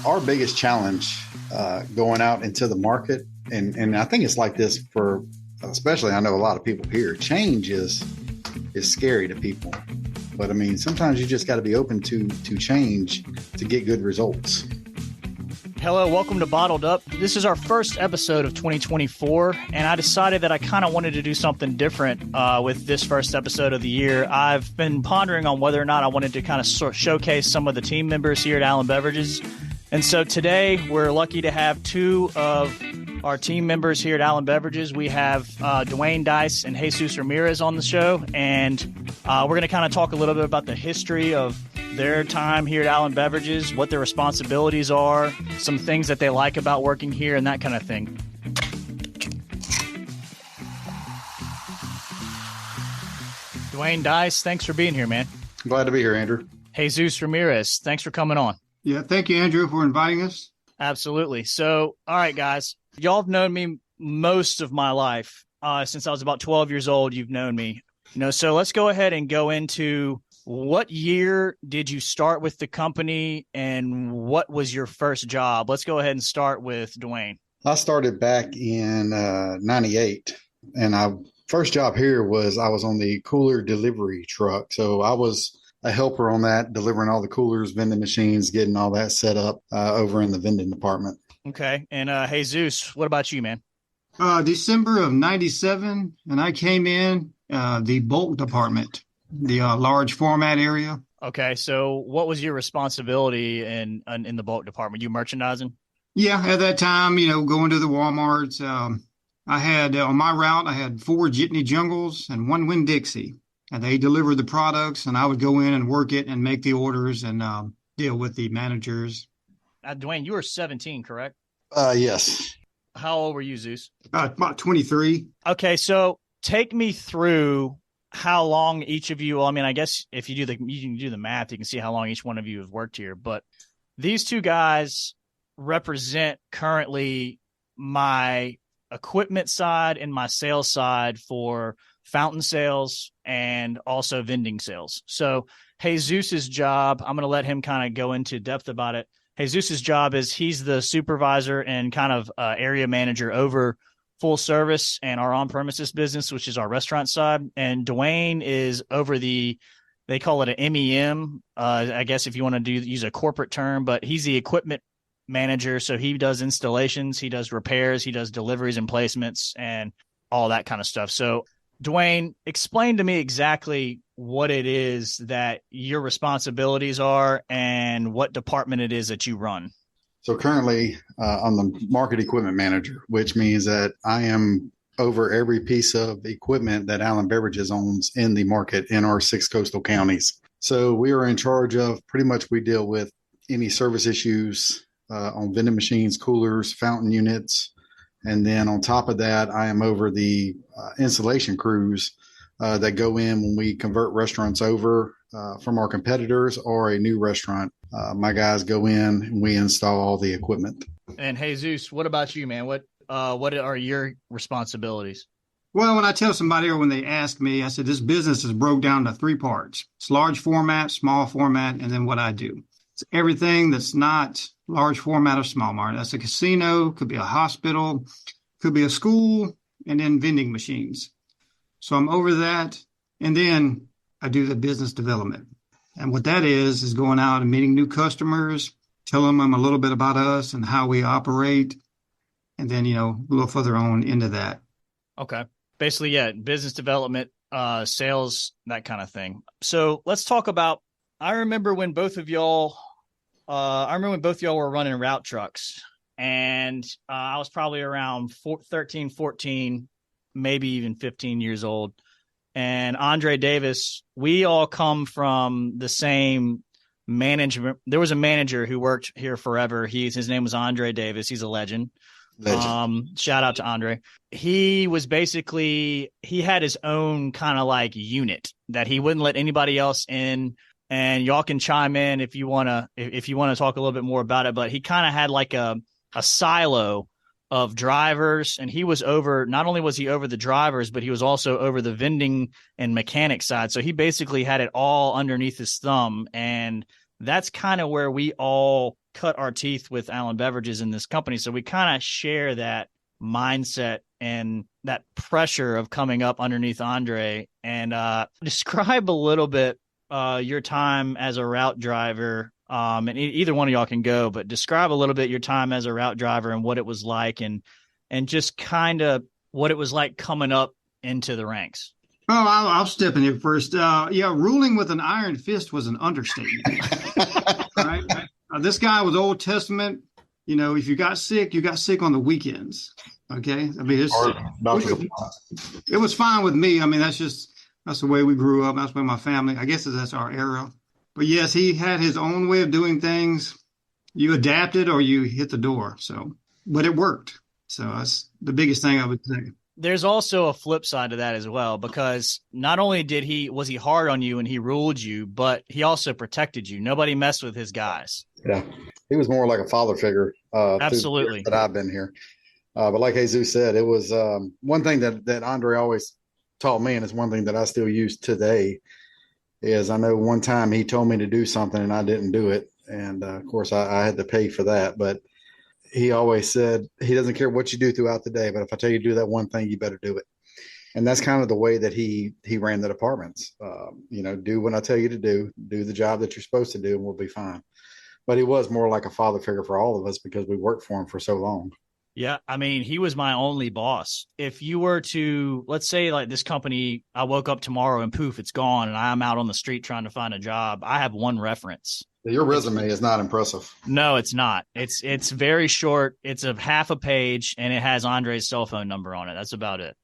Our biggest challenge going out into the market, and I think it's like this for, especially I know a lot of people here, change is scary to people. But I mean, sometimes you just got to be open to change to get good results. Hello, welcome to Bottled Up. This is our first episode of 2024, and I decided that I kind of wanted to do something different with this first episode of the year. I've been pondering on whether or not I wanted to kind of showcase some of the team members here at Allen Beverages. And so today, we're lucky to have two of our team members here at Allen Beverages. We have Duane, Dyess, and Jesus Ramirez on the show, and we're going to kind of talk a little bit about the history of their time here at Allen Beverages, what their responsibilities are, some things that they like about working here, and that kind of thing. Duane, Dyess, thanks for being here, man. Glad to be here, Andrew. Jesus Ramirez, thanks for coming on. Yeah, thank you, Andrew, for inviting us. Absolutely. So, all right, guys, y'all have known me most of my life. Since I was about 12 years old, you've known me. So let's go ahead and go into what year did you start with the company and what was your first job? Let's go ahead and start with Duane. I started back in 98, and first job here was I was on the cooler delivery truck. So I was a helper on that, delivering all the coolers, vending machines, getting all that set up over in the vending department. Okay. And Jesus, what about you, man? December of 97, and I came in the bulk department, the large format area. Okay. So what was your responsibility in the bulk department? You merchandising? Yeah, at that time, going to the Walmarts, I had on my route, I had 4 Jitney Jungles and 1 Winn-Dixie. And they delivered the products, and I would go in and work it and make the orders and deal with the managers. Duane, you were 17, correct? Yes. How old were you, Zeus? About 23. Okay, so take me through how long each of you. I mean, I guess if you can do the math, you can see how long each one of you have worked here. But these two guys represent currently my equipment side and my sales side for fountain sales and also vending sales. So Jesus's job, I'm going to let him kind of go into depth about it. Jesus's job is he's the supervisor and kind of area manager over full service and our on-premises business, which is our restaurant side. And Duane is over they call it an MEM, I guess if you want to use a corporate term, but he's the equipment manager. So he does installations, he does repairs, he does deliveries and placements and all that kind of stuff. So Duane, explain to me exactly what it is that your responsibilities are and what department it is that you run. So currently I'm the market equipment manager, which means that I am over every piece of equipment that Allen Beverages owns in the market in our 6 coastal counties. So we are in charge of pretty much we deal with any service issues on vending machines, coolers, fountain units. And then on top of that, I am over the installation crews that go in when we convert restaurants over from our competitors or a new restaurant. My guys go in and we install all the equipment. And Jesus, what about you, man? What are your responsibilities? Well, when I tell somebody or when they ask me, I said, this business is broke down to 3 parts. It's large format, small format, and then what I do. It's everything that's not large format or small market. That's a casino, could be a hospital, could be a school, and then vending machines. So I'm over that. And then I do the business development. And what that is going out and meeting new customers, telling them a little bit about us and how we operate. And then, a little further on into that. Okay. Basically, yeah, business development, sales, that kind of thing. So let's talk about, I remember when both of y'all were running route trucks, and I was probably around 13, 14, maybe even 15 years old. And Andre Davis, we all come from the same management. There was a manager who worked here forever. His name was Andre Davis. He's a legend. Shout out to Andre. He was basically, he had his own kind of like unit that he wouldn't let anybody else in. And y'all can chime in if you want to talk a little bit more about it. But he kind of had like a silo of drivers, and he was over, not only was he over the drivers, but he was also over the vending and mechanic side. So he basically had it all underneath his thumb. And that's kind of where we all cut our teeth with Allen Beverages in this company. So we kind of share that mindset and that pressure of coming up underneath Andre. And describe a little bit your time as a route driver. And either one of y'all can go, but describe a little bit your time as a route driver and what it was like, and just kind of what it was like coming up into the ranks. Oh, I'll step in here first. Ruling with an iron fist was an understatement. Right? This guy was Old Testament. You know, if you got sick on the weekends. Okay, I mean, it was fine with me. I mean, that's the way we grew up. That's the way my family. I guess that's our era. But yes, he had his own way of doing things. You adapted or you hit the door. So, but it worked. So that's the biggest thing I would say. There's also a flip side to that as well, because not only was he hard on you and he ruled you, but he also protected you. Nobody messed with his guys. Yeah, he was more like a father figure. Absolutely. That I've been here. But like Jesus said, it was one thing that Andre always taught me, and it's one thing that I still use today, is I know one time he told me to do something and I didn't do it. And of course, I had to pay for that. But he always said he doesn't care what you do throughout the day, but if I tell you to do that one thing, you better do it. And that's kind of the way that he ran the departments. Do what I tell you to do the job that you're supposed to do, and we'll be fine. But he was more like a father figure for all of us because we worked for him for so long. Yeah, I mean, he was my only boss. If you were to, let's say like this company, I woke up tomorrow and poof, it's gone, and I'm out on the street trying to find a job, I have one reference. Your resume is not impressive. No, it's not. It's very short. It's a half a page, and it has Andre's cell phone number on it. That's about it.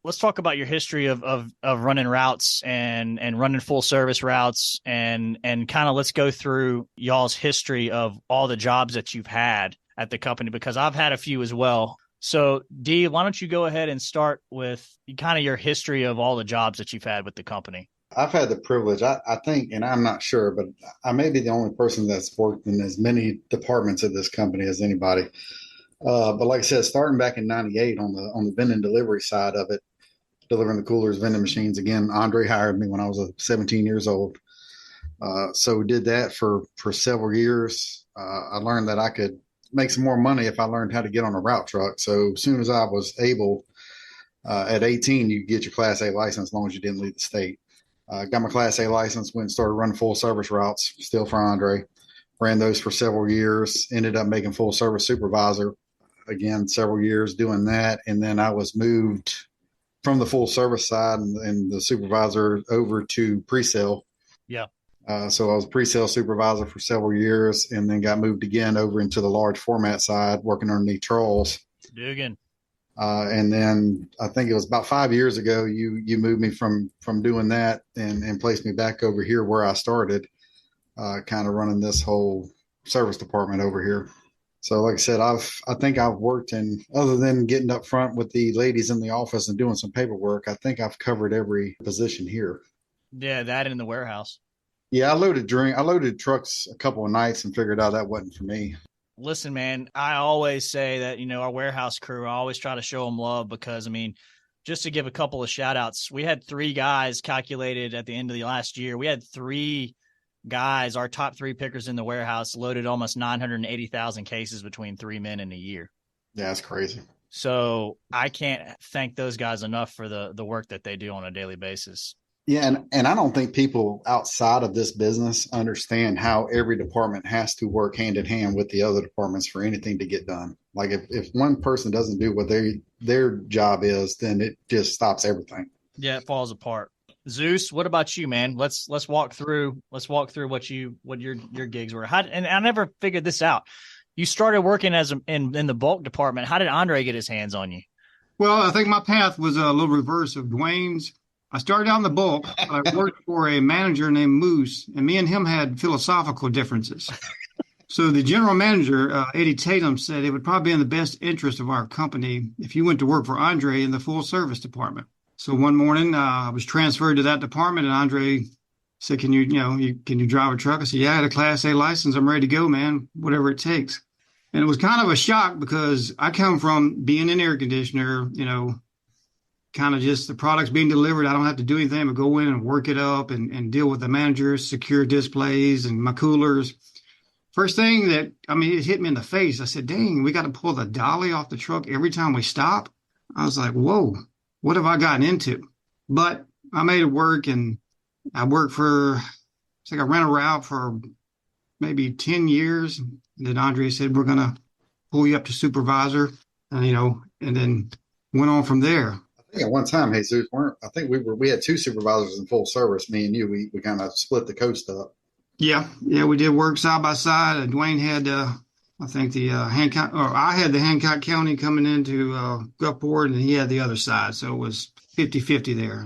Let's talk about your history of running routes and running full service routes, and kind of let's go through y'all's history of all the jobs that you've had at the company, because I've had a few as well. So D, why don't you go ahead and start with kind of your history of all the jobs that you've had with the company? I've had the privilege, I think, and I'm not sure, but I may be the only person that's worked in as many departments of this company as anybody. But like I said, starting back in '98 on the vending delivery side of it, delivering the coolers, vending machines. Again, Andre hired me when I was 17 years old. So we did that for several years. I learned that I could make some more money if I learned how to get on a route truck. So as soon as I was able, at 18, you get your Class A license as long as you didn't leave the state. Got my Class A license, went and started running full service routes, still for Andre. Ran those for several years, ended up making full service supervisor, again, several years doing that. And then I was moved from the full service side and the supervisor over to pre-sale. Yeah. So I was a pre-sale supervisor for several years, and then got moved again over into the large format side, working underneath Charles. Dugan. And then I think it was about 5 years ago, you moved me from doing that and placed me back over here where I started, kind of running this whole service department over here. So like I said, I think I've worked in, other than getting up front with the ladies in the office and doing some paperwork, I think I've covered every position here. Yeah, that in the warehouse. Yeah, I loaded trucks a couple of nights and figured out that wasn't for me. Listen, man, I always say that, our warehouse crew, I always try to show them love because, just to give a couple of shout outs, we had 3 guys calculated at the end of the last year. We had 3 guys, our top 3 pickers in the warehouse, loaded almost 980,000 cases between 3 men in a year. Yeah, that's crazy. So I can't thank those guys enough for the work that they do on a daily basis. Yeah, and I don't think people outside of this business understand how every department has to work hand in hand with the other departments for anything to get done. Like if one person doesn't do what their job is, then it just stops everything. Yeah, it falls apart. Zeus, what about you, man? Let's walk through what your gigs were. And I never figured this out. You started working in the bulk department. How did Andre get his hands on you? Well, I think my path was a little reverse of Duane's. I started out in the bulk. I worked for a manager named Moose, and me and him had philosophical differences. So the general manager, Eddie Tatum, said it would probably be in the best interest of our company if you went to work for Andre in the full service department. So one morning, I was transferred to that department, and Andre said, can you drive a truck? I said, yeah, I had a Class A license. I'm ready to go, man, whatever it takes. And it was kind of a shock because I come from being an air conditioner, kind of just the products being delivered. I don't have to do anything but go in and work it up and deal with the managers, secure displays and my coolers. First thing that, it hit me in the face. I said, dang, we got to pull the dolly off the truck every time we stop. I was like, whoa, what have I gotten into? But I made it work, and I worked I ran a route for maybe 10 years. And then Andre said, we're going to pull you up to supervisor, and then went on from there. I think at one time, Jesus, we had two supervisors in full service, me and you. We kind of split the coast up. Yeah, we did work side by side. Duane had, I think I had the Hancock County coming into Gulfport, and he had the other side. So it was 50-50 there.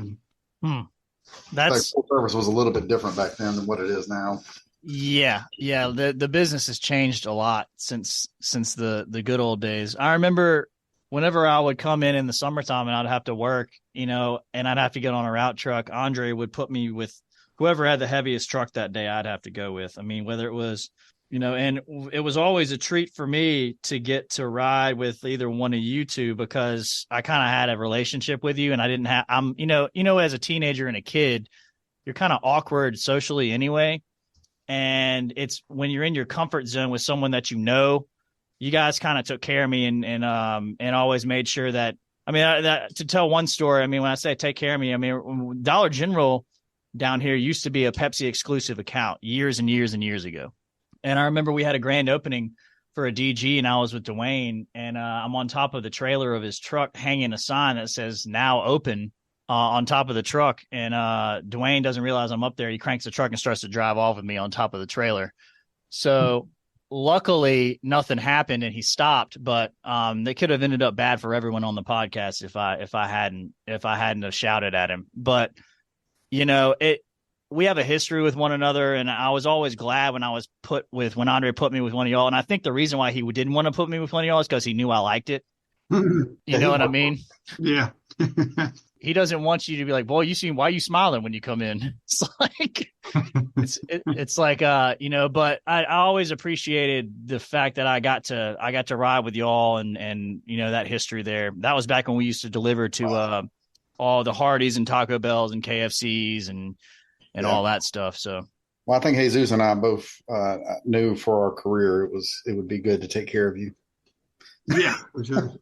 That's full service was a little bit different back then than what it is now. Yeah. The business has changed a lot since the good old days. I remember whenever I would come in the summertime and I'd have to work, and I'd have to get on a route truck, Andre would put me with whoever had the heaviest truck that day. I'd have to go with. Whether it was, and it was always a treat for me to get to ride with either one of you two, because I kind of had a relationship with you, and I didn't have, as a teenager and a kid, you're kind of awkward socially anyway. And it's when you're in your comfort zone with someone that you guys kind of took care of me and always made sure that, to tell one story, when I say take care of me, Dollar General down here used to be a Pepsi exclusive account years and years and years ago. And I remember we had a grand opening for a DG, and I was with Duane, and I'm on top of the trailer of his truck hanging a sign that says now open on top of the truck. And Duane doesn't realize I'm up there. He cranks the truck and starts to drive off with me on top of the trailer. So luckily nothing happened and he stopped, but they could have ended up bad for everyone on the podcast if I hadn't have shouted at him. But we have a history with one another, and I was always glad when Andre put me with one of y'all. And I think the reason why he didn't want to put me with one of y'all is because he knew I liked it. You know what I mean? Yeah. He doesn't want you to be like, boy, why are you smiling when you come in? It's like, it's like, but I always appreciated the fact that I got to ride with y'all and, that history there. That was back when we used to deliver to, all the Hardee's and Taco Bells and KFC's and all that stuff. So, well, I think Jesus and I both knew for our career it would be good to take care of you. Yeah, for sure.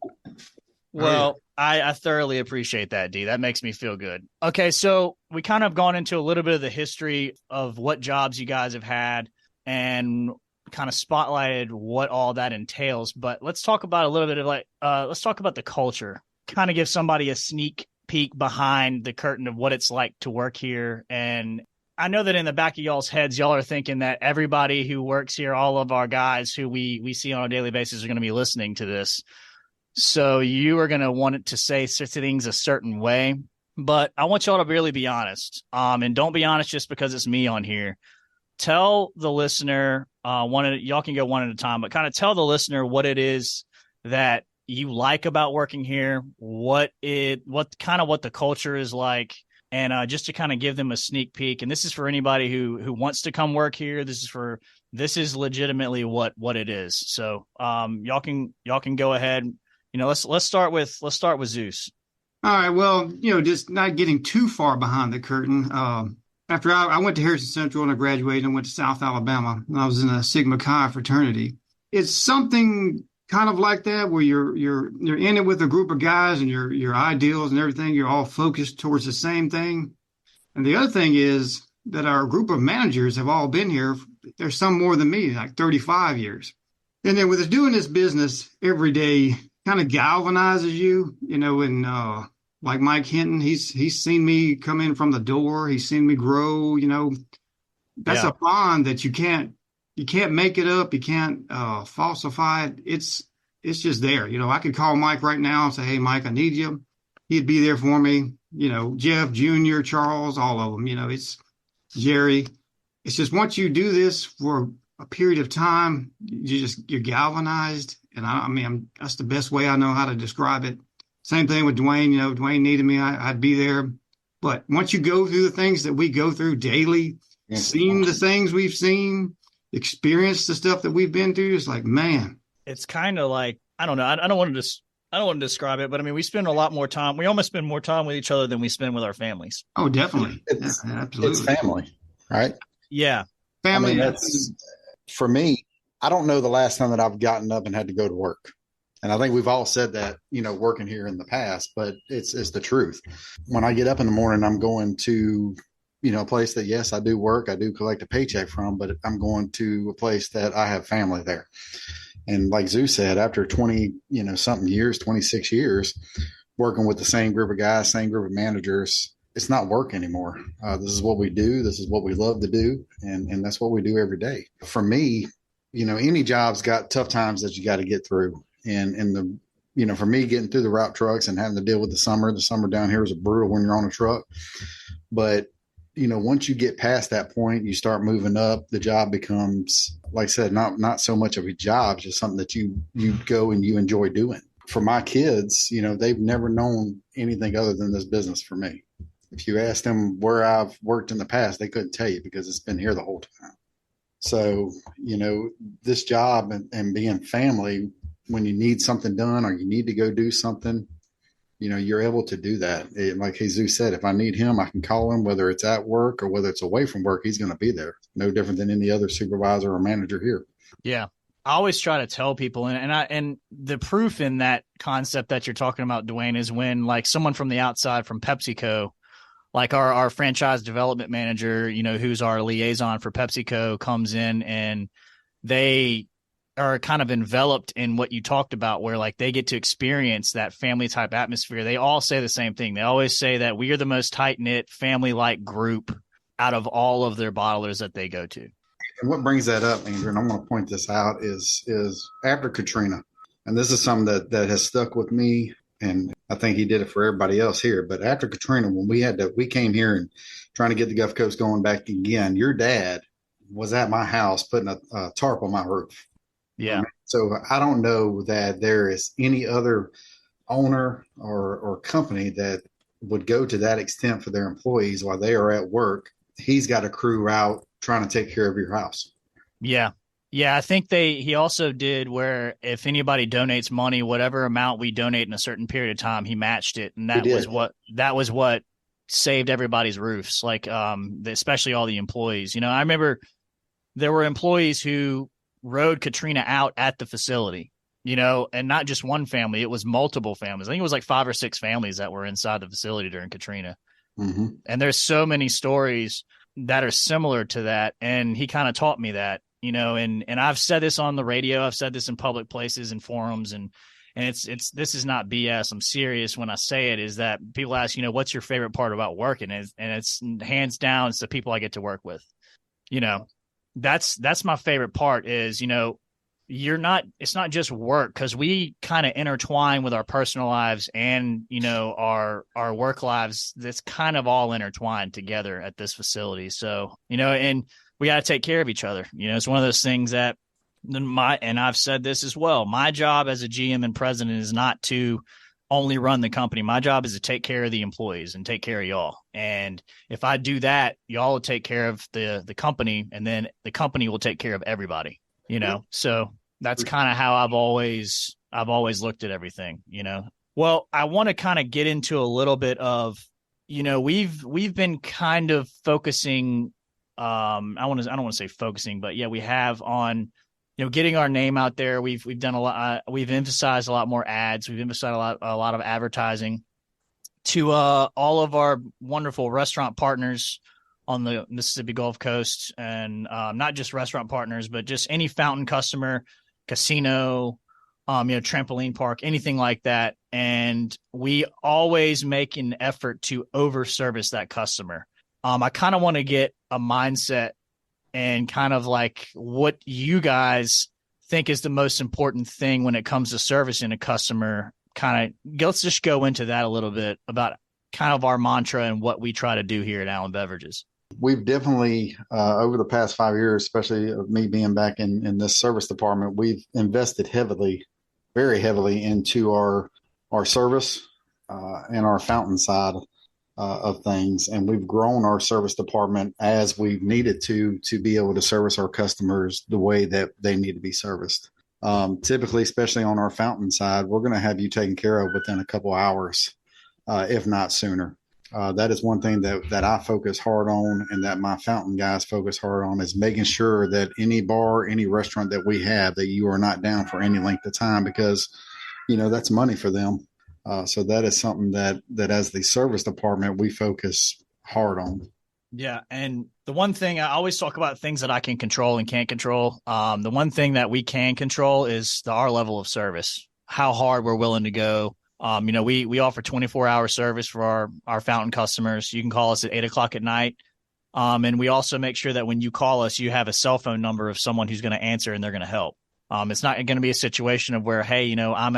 Well, I thoroughly appreciate that, D. That makes me feel good. Okay, so we kind of gone into a little bit of the history of what jobs you guys have had and kind of spotlighted what all that entails. But let's talk about a little bit of let's talk about the culture. Kind of give somebody a sneak peek behind the curtain of what it's like to work here. And I know that in the back of y'all's heads, y'all are thinking that everybody who works here, all of our guys who we see on a daily basis, are going to be listening to this. So you are going to want it to say things a certain way, but I want y'all to really be honest. And don't be honest just because it's me on here. Tell the listener, y'all can go one at a time, but kind of tell the listener what it is that you like about working here, what the culture is like, and just to kind of give them a sneak peek. And this is for anybody who wants to come work here. This is legitimately what it is. So y'all can go ahead. Let's start with Zeus. All right. Well, just not getting too far behind the curtain. After I went to Harrison Central and I graduated and went to South Alabama, and I was in a Sigma Chi fraternity. It's something kind of like that where you're in it with a group of guys and your ideals and everything. You're all focused towards the same thing. And the other thing is that our group of managers have all been here. There's some more than me, like 35 years. And then with us doing this business every day, kind of galvanizes you, and like Mike Hinton, he's seen me come in from the door. He's seen me grow, that's a bond that you can't make it up. You can't falsify it. It's just there. I could call Mike right now and say, hey, Mike, I need you. He'd be there for me. Jeff Jr., Charles, all of them, it's Jerry. It's just once you do this for a period of time, you're galvanized. And that's the best way I know how to describe it. Same thing with Duane. Duane needed me, I'd be there. But once you go through the things that we go through daily, seen the things we've seen, experienced the stuff that we've been through, it's like, man. It's kind of like, I don't know. I don't want to just I don't want to describe it, but I mean, we spend a lot more time. We almost spend more time with each other than we spend with our families. Oh, definitely. It's, Yeah, absolutely. it's family, right? Yeah. Family. I mean, that's for me. I don't know the last time that I've gotten up and had to go to work. And I think we've all said that, working here in the past, but it's the truth. When I get up in the morning, I'm going to, a place that, yes, I do work. I do collect a paycheck from, but I'm going to a place that I have family there. And like Zeus said, after 20, something years, 26 years, working with the same group of guys, same group of managers, it's not work anymore. This is what we do. This is what we love to do. And that's what we do every day. For me, any job's got tough times that you got to get through. And for me, getting through the route trucks and having to deal with the summer down here is brutal when you're on a truck. But, once you get past that point, you start moving up, the job becomes, like I said, not so much of a job, just something that you go and you enjoy doing. For my kids, they've never known anything other than this business for me. If you ask them where I've worked in the past, they couldn't tell you because it's been here the whole time. So, this job and being family, when you need something done or you need to go do something, you're able to do that. Like Jesus said, if I need him, I can call him, whether it's at work or whether it's away from work, he's going to be there. No different than any other supervisor or manager here. Yeah. I always try to tell people, and the proof in that concept that you're talking about, Duane, is when like someone from the outside from PepsiCo, like our franchise development manager, who's our liaison for PepsiCo, comes in and they are kind of enveloped in what you talked about, where like they get to experience that family type atmosphere. They all say the same thing. They always say that we are the most tight knit family like group out of all of their bottlers that they go to. And what brings that up, Andrew, and I'm going to point this out, is after Katrina, and this is something that has stuck with me, and I think he did it for everybody else here. But after Katrina, when we came here and trying to get the Gulf Coast going back again, your dad was at my house putting a tarp on my roof. Yeah. So I don't know that there is any other owner or company that would go to that extent for their employees while they are at work. He's got a crew out trying to take care of your house. Yeah. Yeah. I think he also did where if anybody donates money, whatever amount we donate in a certain period of time, he matched it. And that was what saved everybody's roofs. Like, especially all the employees, I remember there were employees who rode Katrina out at the facility, and not just one family, it was multiple families. I think it was like 5 or 6 families that were inside the facility during Katrina. Mm-hmm. And there's so many stories that are similar to that. And he kind of taught me that, and I've said this on the radio. I've said this in public places and forums, and this is not BS. I'm serious when I say it, is that people ask, what's your favorite part about working? And it's hands down, it's the people I get to work with, That's my favorite part is, it's not just work, because we kind of intertwine with our personal lives and, our work lives. That's kind of all intertwined together at this facility. So, and we got to take care of each other. It's one of those things that and I've said this as well, my job as a GM and president is not to only run the company. My job is to take care of the employees and take care of y'all. And if I do that, y'all will take care of the company, and then the company will take care of everybody, So that's kind of how I've always looked at everything, Well, I want to kind of get into a little bit of, we've been kind of focusing, I don't want to say focusing, but yeah, we have on, getting our name out there. We've done a lot. We've emphasized a lot more ads. We've emphasized a lot of advertising to all of our wonderful restaurant partners on the Mississippi Gulf Coast, and not just restaurant partners, but just any fountain customer, casino, trampoline park, anything like that. And we always make an effort to over service that customer. I kind of want to get a mindset and kind of like what you guys think is the most important thing when it comes to servicing a customer. Let's just go into that a little bit about kind of our mantra and what we try to do here at Allen Beverages. We've definitely, over the past 5 years, especially of me being back in this service department, we've invested very heavily into our service and our fountain side of things. And we've grown our service department as we've needed to be able to service our customers the way that they need to be serviced. Typically, especially on our fountain side, we're going to have you taken care of within a couple hours, if not sooner. That is one thing that I focus hard on, and that my fountain guys focus hard on, is making sure that any bar, any restaurant that we have, that you are not down for any length of time, because that's money for them. So that is something that as the service department, we focus hard on. Yeah. And the one thing I always talk about, things that I can control and can't control. The one thing that we can control is our level of service, how hard we're willing to go. We offer 24-hour service for our fountain customers. You can call us at 8:00 at night. And we also make sure that when you call us, you have a cell phone number of someone who's going to answer and they're going to help. It's not going to be a situation of where, hey, I'm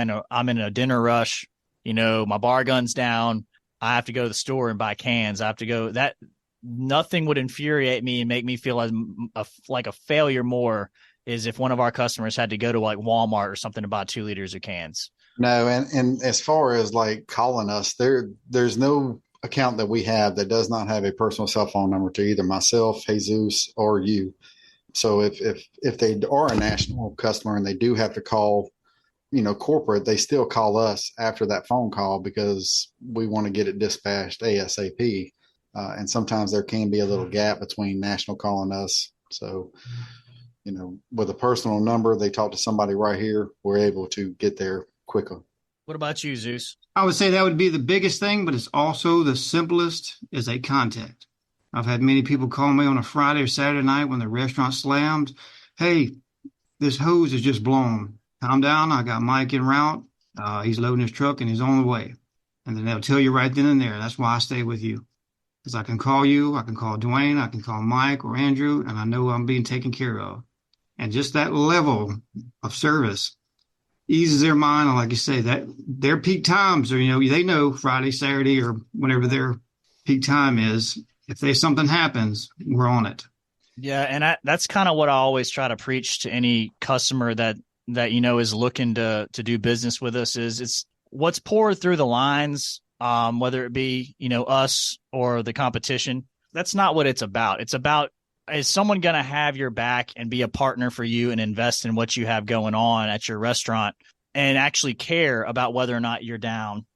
in a dinner rush. My bar gun's down. I have to go to the store and buy cans. I have to go. That nothing would infuriate me and make me feel like a failure more is if one of our customers had to go to like Walmart or something to buy 2 liters of cans. No, and as far as like calling us, there's no account that we have that does not have a personal cell phone number to either myself, Jesus, or you. So if they are a national customer and they do have to call, corporate, they still call us after that phone call because we want to get it dispatched ASAP. And sometimes there can be a little gap between national calling us. So, with a personal number, they talk to somebody right here, we're able to get there quicker. What about you, Zeus? I would say that would be the biggest thing, but it's also the simplest is a contact. I've had many people call me on a Friday or Saturday night when the restaurant slammed. Hey, this hose is just blown. Calm down. I got Mike en route. He's loading his truck and he's on the way. And then they'll tell you right then and there. That's why I stay with you. Because I can call you, I can call Duane, I can call Mike or Andrew, and I know I'm being taken care of. And just that level of service eases their mind. And like you say, that their peak times are, they know Friday, Saturday, or whenever their peak time is. If something happens, we're on it. Yeah, and that's kind of what I always try to preach to any customer that is looking to do business with us is it's what's poured through the lines, whether it be us or the competition. That's not what it's about. It's about, is someone going to have your back and be a partner for you and invest in what you have going on at your restaurant and actually care about whether or not you're down.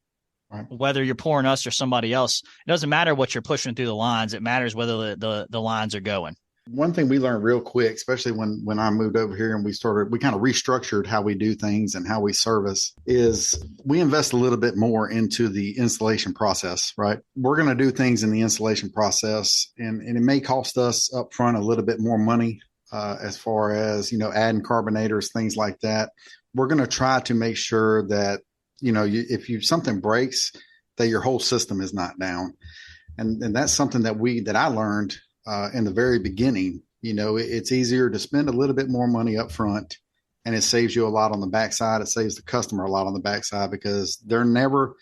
Right. Whether you're pouring us or somebody else, it doesn't matter what you're pushing through the lines. It matters whether the lines are going. One thing we learned real quick, especially when I moved over here and we kind of restructured how we do things and how we service, is we invest a little bit more into the installation process, right? We're going to do things in the installation process and it may cost us up front a little bit more money as far as, adding carbonators, things like that. We're going to try to make sure that, if something breaks, that your whole system is not down. And that's something that I learned in the very beginning. It's easier to spend a little bit more money up front and it saves you a lot on the backside. It saves the customer a lot on the backside because they're never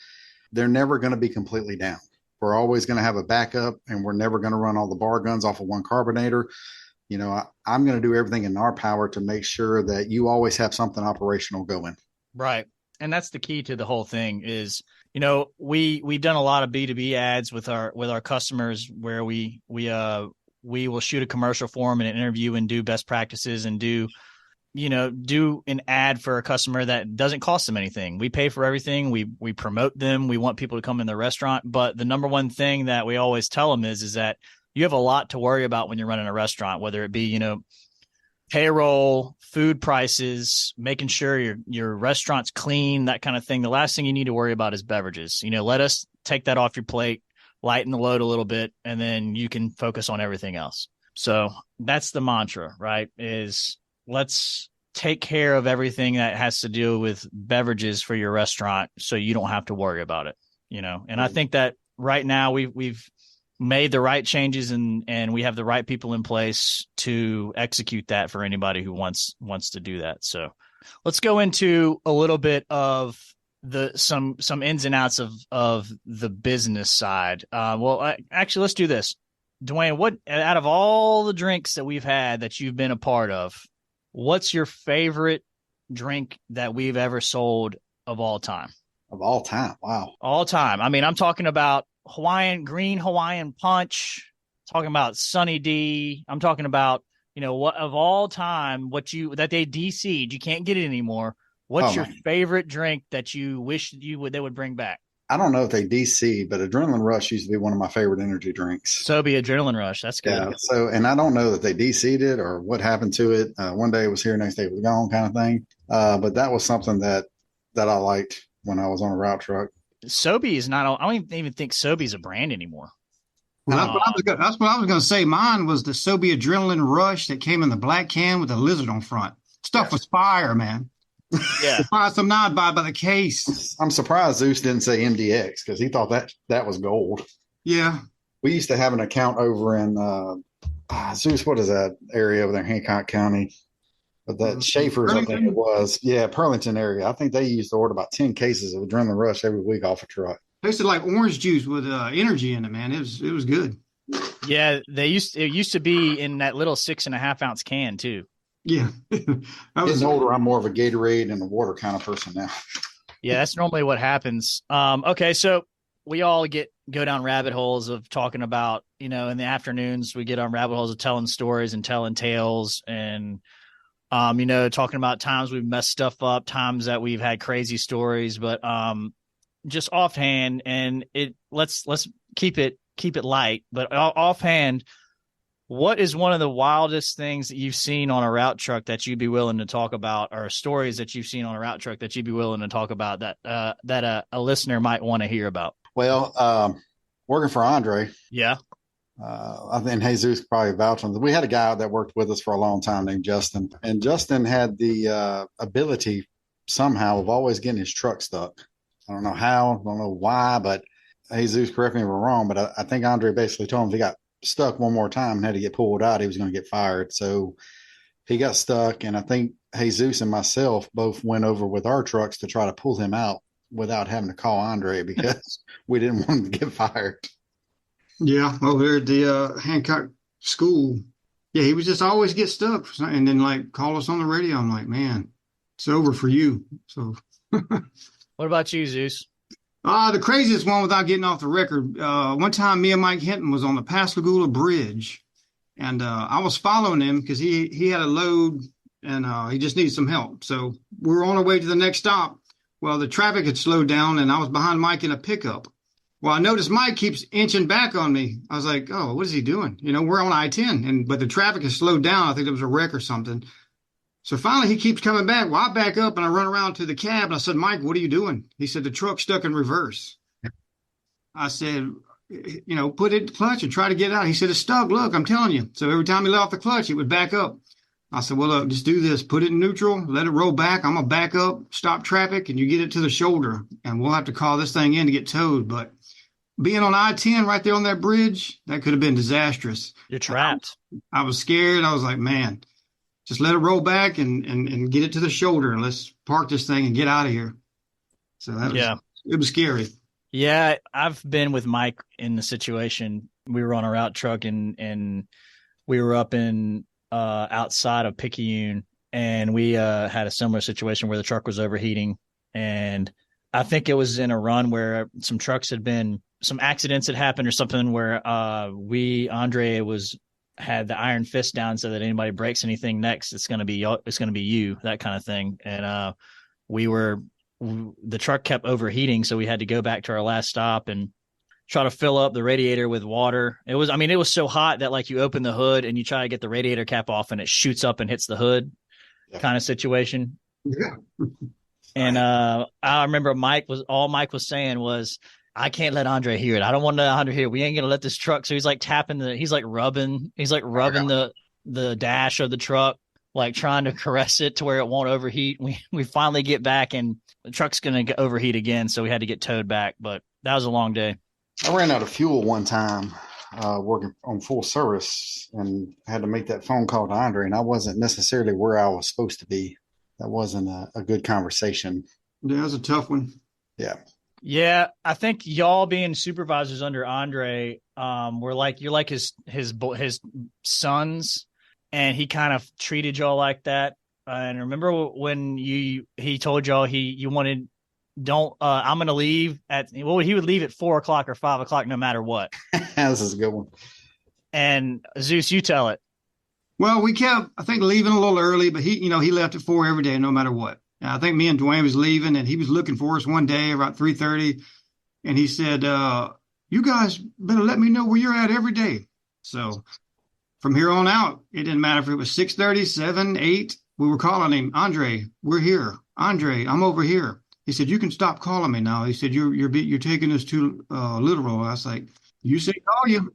going to be completely down. We're always going to have a backup and we're never going to run all the bar guns off of one carbonator. I'm going to do everything in our power to make sure that you always have something operational going. Right. And that's the key to the whole thing is, we've done a lot of B2B ads with our customers where we will shoot a commercial for them and an interview and do best practices and do an ad for a customer that doesn't cost them anything. We pay for everything. We promote them. We want people to come in the restaurant. But the number one thing that we always tell them is that you have a lot to worry about when you're running a restaurant, whether it be, payroll, food prices, making sure your restaurant's clean, that kind of thing. The last thing you need to worry about is beverages. Let us take that off your plate, lighten the load a little bit, and then you can focus on everything else. So that's the mantra, right? Is let's take care of everything that has to do with beverages for your restaurant so you don't have to worry about it, And I think that right now we've made the right changes and we have the right people in place to execute that for anybody who wants to do that. So let's go into a little bit of some ins and outs of the business side. Actually, let's do this. Duane, what out of all the drinks that we've had that you've been a part of, what's your favorite drink that we've ever sold of all time? Of all time? Wow. All time. I mean, I'm talking about green Hawaiian punch, talking about Sunny D. I'm talking about what of all time, that they DC'd, you can't get it anymore. What's your favorite drink that you wish they would bring back? I don't know if they DC, but Adrenaline Rush used to be one of my favorite energy drinks. Sobe Adrenaline Rush. That's good. Yeah. So, and I don't know that they DC'd it or what happened to it. One day it was here, next day it was gone, kind of thing. But that was something that I liked when I was on a route truck. Sobe is not. I don't even think Sobe is a brand anymore. Well, that's what I was going to say. Mine was the Sobe Adrenaline Rush that came in the black can with a lizard on front. Stuff was fire, man. Yeah. Buy some now, I'd buy by the case. I'm surprised Zeus didn't say MDX because he thought that was gold. Yeah. We used to have an account over in Zeus. What is that area over there, Hancock County? But that Schaefer's, I think it was. Yeah, Pearlington area. I think they used to order about 10 cases of Adrenaline Rush every week off a truck. Tasted like orange juice with energy in it, man. It was good. Yeah, it used to be in that little 6.5 ounce can too. Yeah. Getting older, I'm more of a Gatorade and a water kind of person now. Yeah, that's normally what happens. Okay, so we all go down rabbit holes of talking about, in the afternoons we get on rabbit holes of telling stories and telling tales and talking about times we've messed stuff up, times that we've had crazy stories, but just offhand, and let's keep it light, but offhand, what is one of the wildest things that you've seen on a route truck that you'd be willing to talk about, or stories that you've seen on a route truck that you'd be willing to talk about that a listener might want to hear about? Well, working for Andre. Yeah. I think Jesus probably vouch on this. We had a guy that worked with us for a long time named Justin, and Justin had the ability somehow of always getting his truck stuck. I don't know how, I don't know why, but Jesus, correct me if I'm wrong, but I think Andre basically told him if he got stuck one more time and had to get pulled out, he was going to get fired. So he got stuck, and I think Jesus and myself both went over with our trucks to try to pull him out without having to call Andre because we didn't want him to get fired. Yeah, over here at the Hancock school. Yeah, he would just always get stuck and then call us on the radio. I'm like, man, it's over for you. So what about you, Zeus? The craziest one without getting off the record. One time me and Mike Hinton was on the Pascagoula Bridge, and I was following him because he had a load and he just needed some help. So we were on our way to the next stop. Well, the traffic had slowed down and I was behind Mike in a pickup. Well, I noticed Mike keeps inching back on me. I was like, oh, what is he doing? We're on I-10, but the traffic has slowed down. I think there was a wreck or something. So finally he keeps coming back. Well, I back up and I run around to the cab and I said, Mike, what are you doing? He said, the truck's stuck in reverse. I said, put it in clutch and try to get out. He said, it's stuck. Look, I'm telling you. So every time he let off the clutch, it would back up. I said, well, look, just do this. Put it in neutral. Let it roll back. I'm going to back up, stop traffic, and you get it to the shoulder. And we'll have to call this thing in to get towed. But being on I-10 right there on that bridge, that could have been disastrous. You're trapped. I was scared. I was like, man, just let it roll back and get it to the shoulder and let's park this thing and get out of here. So it was scary. Yeah, I've been with Mike in the situation. We were on a route truck and we were up in outside of Picayune, and we had a similar situation where the truck was overheating, and I think it was in a run where some accidents had happened or something where Andre had the iron fist down so that anybody breaks anything next, it's going to be you, that kind of thing. And the truck kept overheating, so we had to go back to our last stop and try to fill up the radiator with water. It was so hot that you open the hood and you try to get the radiator cap off and it shoots up and hits the hood, kind of situation. Yeah. And I remember Mike was saying was, I can't let Andre hear it. I don't want to let Andre hear it. We ain't going to let this truck. So he's rubbing the dash of the truck, trying to caress it to where it won't overheat. We finally get back and the truck's going to overheat again. So we had to get towed back, but that was a long day. I ran out of fuel one time working on full service and had to make that phone call to Andre, and I wasn't necessarily where I was supposed to be. That wasn't a good conversation. Yeah, it was a tough one. Yeah. Yeah, I think y'all being supervisors under Andre, you're like his sons, and he kind of treated y'all like that. And remember when he told y'all I'm going to leave he would leave at 4:00 or 5:00 no matter what. This is a good one. And Zeus, you tell it. Well, we kept, I think, leaving a little early, but he left at 4 every day, no matter what. And I think me and Duane was leaving, and he was looking for us one day about 3:30, and he said, "You guys better let me know where you're at every day." So from here on out, it didn't matter if it was 6:30, 7, 8. We were calling him, "Andre, we're here. Andre, I'm over here." He said, "You can stop calling me now." He said, "You're taking this too literal." I was like, "You say call you."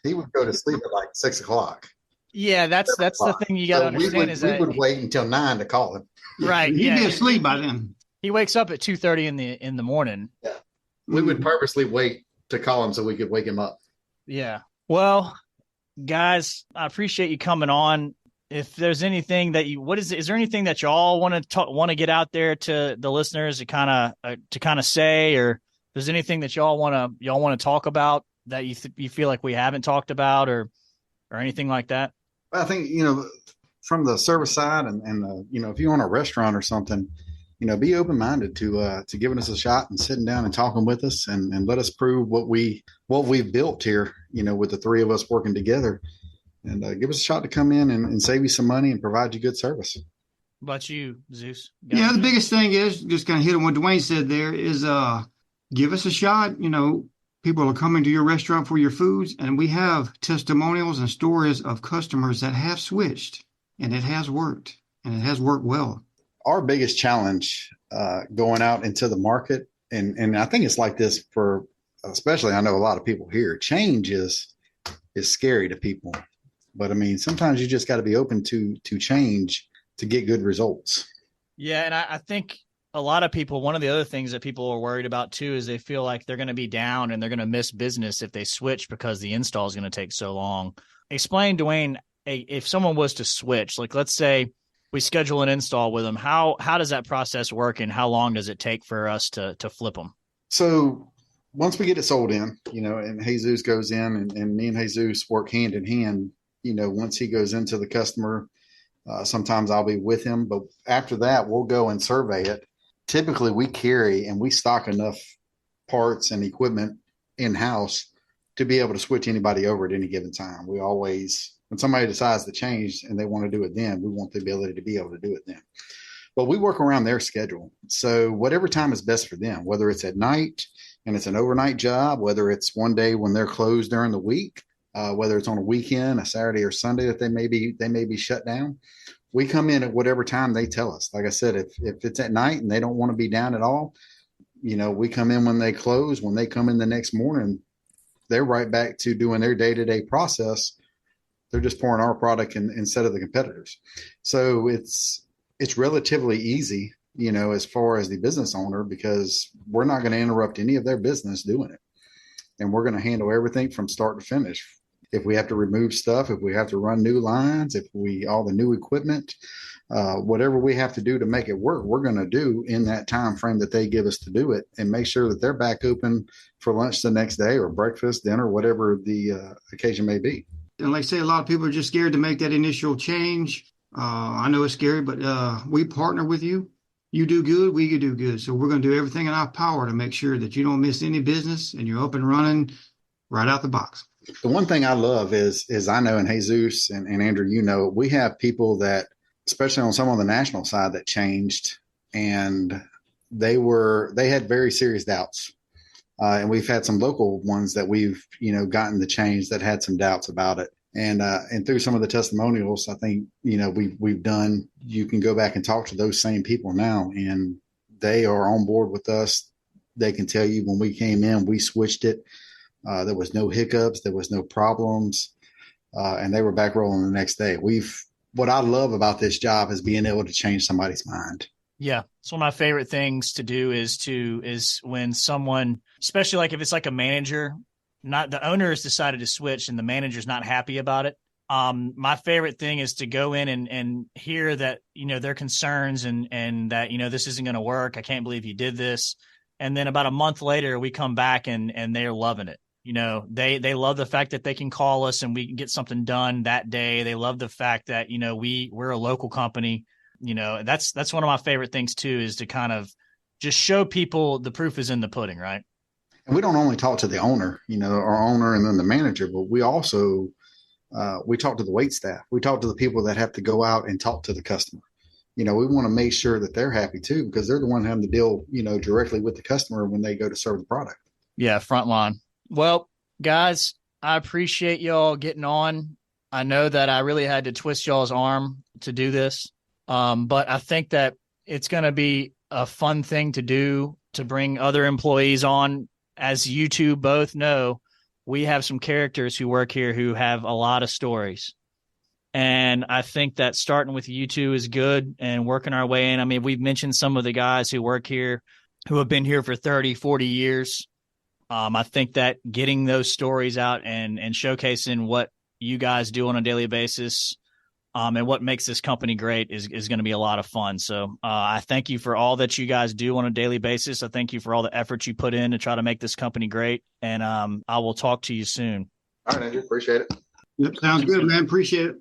He would go to sleep at like 6 o'clock. Yeah, that's the thing you got to understand we would wait until 9 to call him. Right. He'd be asleep by then. He wakes up at 2:30 in the morning. Yeah. We would purposely wait to call him so we could wake him up. Yeah. Well, guys, I appreciate you coming on. If there's anything that is there anything that y'all want to get out there to the listeners to kind of say, or if there's anything that y'all want to talk about that you feel like we haven't talked about or anything like that? I think, from the service side and if you own a restaurant or something, be open-minded to giving us a shot and sitting down and talking with us and let us prove what we've built here, with the three of us working together, and give us a shot to come in and save you some money and provide you good service. What about you, Zeus? Yeah, the biggest thing is just kind of hit on what Duane said there is give us a shot. People are coming to your restaurant for your foods, and we have testimonials and stories of customers that have switched, and it has worked, and it has worked well. Our biggest challenge going out into the market, and I think it's like this for, especially I know a lot of people here, change is scary to people. But I mean, sometimes you just got to be open to change to get good results. Yeah, and I think a lot of people, one of the other things that people are worried about too is they feel like they're going to be down and they're going to miss business if they switch because the install is going to take so long. Explain, Duane, if someone was to switch, like let's say we schedule an install with them, how does that process work and how long does it take for us to flip them? So once we get it sold in, and Jesus goes in and me and Jesus work hand in hand, once he goes into the customer, sometimes I'll be with him, but after that, we'll go and survey it. Typically, we carry and we stock enough parts and equipment in-house to be able to switch anybody over at any given time. We always, when somebody decides to change and they want to do it then, we want the ability to be able to do it then. But we work around their schedule. So whatever time is best for them, whether it's at night and it's an overnight job, whether it's one day when they're closed during the week, whether it's on a weekend, a Saturday or Sunday that they may be shut down, we come in at whatever time they tell us. Like I said, if it's at night and they don't want to be down at all, we come in when they close. When they come in the next morning, they're right back to doing their day-to-day process. They're just pouring our product instead of the competitors. So it's relatively easy, as far as the business owner, because we're not going to interrupt any of their business doing it. And we're going to handle everything from start to finish. If we have to remove stuff, if we have to run new lines, all the new equipment, whatever we have to do to make it work, we're going to do in that time frame that they give us to do it, and make sure that they're back open for lunch the next day or breakfast, dinner, whatever the occasion may be. And like I say, a lot of people are just scared to make that initial change. I know it's scary, but we partner with you. You do good, we do good. So we're going to do everything in our power to make sure that you don't miss any business and you're up and running right out the box. The one thing I love is I know, and Jesus and Andrew, we have people that, especially on some on the national side, that changed, and they had very serious doubts. And we've had some local ones that we've, gotten the change that had some doubts about it. And through some of the testimonials, I think, we've done, you can go back and talk to those same people now, and they are on board with us. They can tell you when we came in, we switched it. There was no hiccups. There was no problems. And they were back rolling the next day. What I love about this job is being able to change somebody's mind. Yeah. It's one of my favorite things to do is when someone, especially like if it's like a manager, not the owner has decided to switch and the manager's not happy about it. My favorite thing is to go in and hear that, their concerns and that, this isn't going to work. I can't believe you did this. And then about a month later, we come back and they're loving it. They love the fact that they can call us and we can get something done that day. They love the fact that, we're a local company. That's one of my favorite things too, is to kind of just show people the proof is in the pudding, right? And we don't only talk to the owner, our owner and then the manager, but we also We talk to the wait staff. We talk to the people that have to go out and talk to the customer. We want to make sure that they're happy too, because they're the one having to deal, directly with the customer when they go to serve the product. Yeah, frontline. Well, guys, I appreciate y'all getting on. I know that I really had to twist y'all's arm to do this, but I think that it's going to be a fun thing to do to bring other employees on. As you two both know, we have some characters who work here who have a lot of stories. And I think that starting with you two is good and working our way in. I mean, we've mentioned some of the guys who work here who have been here for 30, 40 years. I think that getting those stories out and showcasing what you guys do on a daily basis and what makes this company great is going to be a lot of fun. So I thank you for all that you guys do on a daily basis. I thank you for all the effort you put in to try to make this company great. And I will talk to you soon. All right, Andrew. Appreciate it. Yep, sounds good, man. Appreciate it.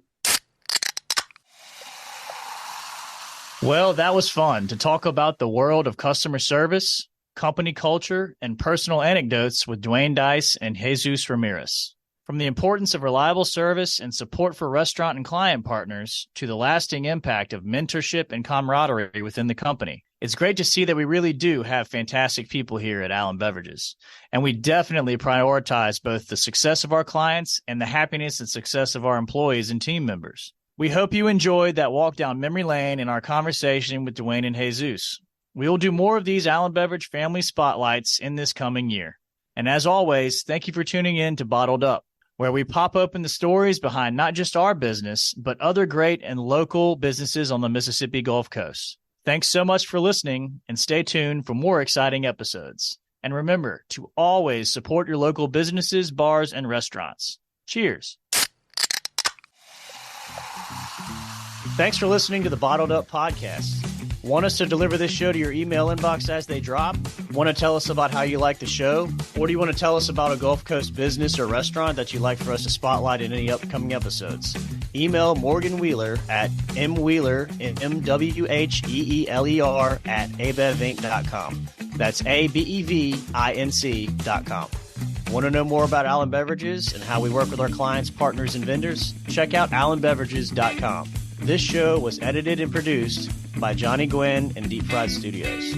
Well, that was fun to talk about the world of customer service, company culture, and personal anecdotes with Duane Dyess and Jesus Ramirez. From the importance of reliable service and support for restaurant and client partners to the lasting impact of mentorship and camaraderie within the company. It's great to see that we really do have fantastic people here at Allen Beverages, and we definitely prioritize both the success of our clients and the happiness and success of our employees and team members. We hope you enjoyed that walk down memory lane in our conversation with Duane and Jesus. We will do more of these Allen Beverage Family Spotlights in this coming year. And as always, thank you for tuning in to Bottled Up, where we pop open the stories behind not just our business, but other great and local businesses on the Mississippi Gulf Coast. Thanks so much for listening, and stay tuned for more exciting episodes. And remember to always support your local businesses, bars, and restaurants. Cheers. Thanks for listening to the Bottled Up Podcast. Want us to deliver this show to your email inbox as they drop? Want to tell us about how you like the show? Or do you want to tell us about a Gulf Coast business or restaurant that you'd like for us to spotlight in any upcoming episodes? Email Morgan Wheeler at mwheeler, MWHEELER at abevinc.com. That's ABEVINC.com. Want to know more about Allen Beverages and how we work with our clients, partners, and vendors? Check out allenbeverages.com. This show was edited and produced by Johnny Gwynn and Deep Fried Studios.